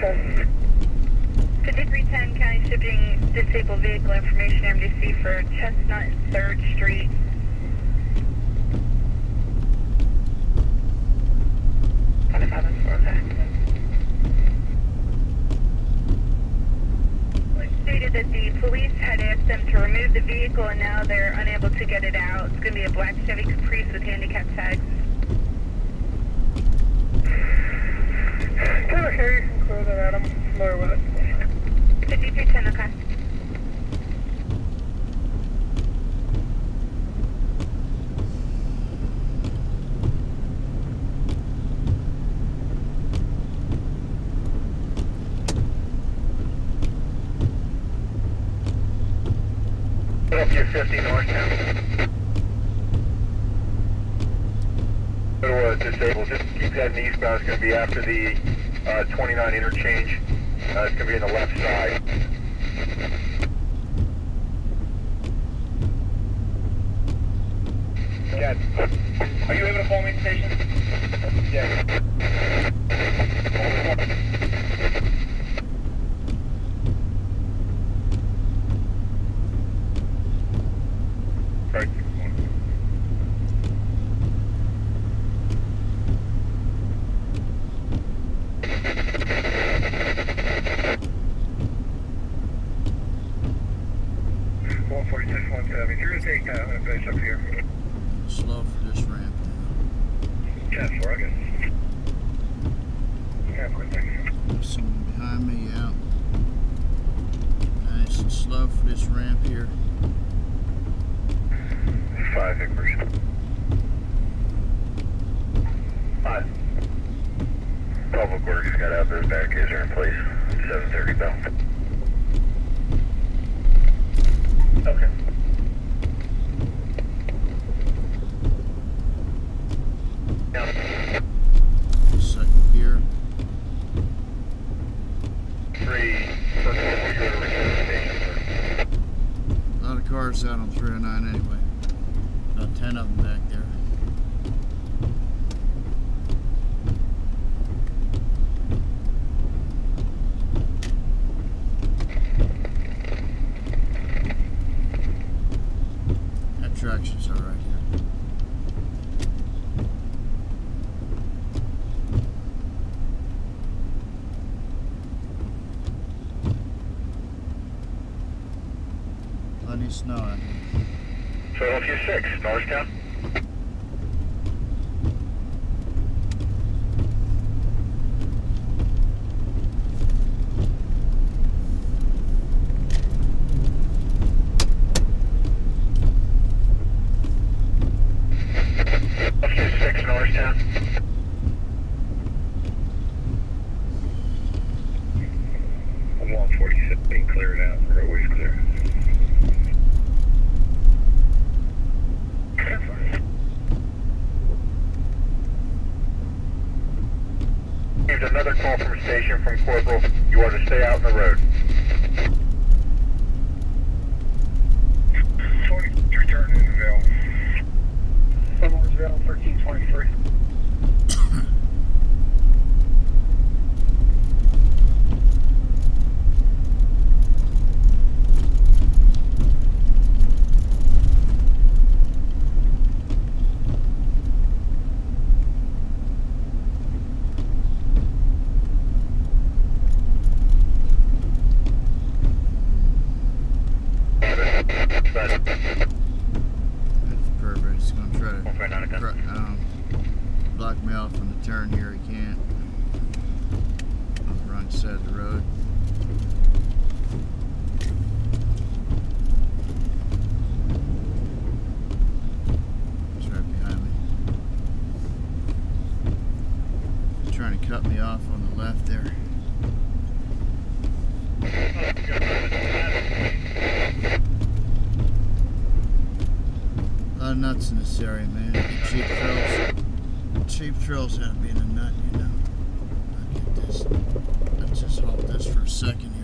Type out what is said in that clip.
5310 County Shipping Disabled Vehicle Information MDC for Chestnut and 3rd Street. Stated that the police had asked them to remove the vehicle and now they're unable to get it out. It's going to be a black Chevy Caprice with handicap tags. Okay, you can clear that out. I'm familiar with it. 5310, okay. Philadelphia 50 north now. Disabled. Just keep that eastbound. It's going to be after the 29 interchange. It's going to be on the left side. Ken, are you able to phone me at the station? Yeah. Right. You're going to take a base up here. Slow for this ramp. 10-4, I guess. Yeah, quick, thank you. There's someone behind me, yeah. Nice and slow for this ramp here. 5 acres. 5. Public Works got out those barricades are in place. 7:30 bell. Okay. Yeah. Second gear. 3. A lot of cars out on 309 anyway. About 10 of them back there. That traction's all right here. Plenty of snow out here. Philadelphia 6, Norristown. Philadelphia 6, Norristown. I'm 146 being cleared out. Roadway's clear. Here's another call from a station from Corporal. You are to stay out in the road. 40, return in the Ville. Summersville, 1323. That's perfect. He's going to try to block me off on the turn here. He can't. On the wrong side of the road. He's right behind me. He's trying to cut me off on the left there. A lot of nuts in this area, man. Cheap thrills. Cheap thrills out of being a nut, you know. Look at this. Let's just hold this for a second here.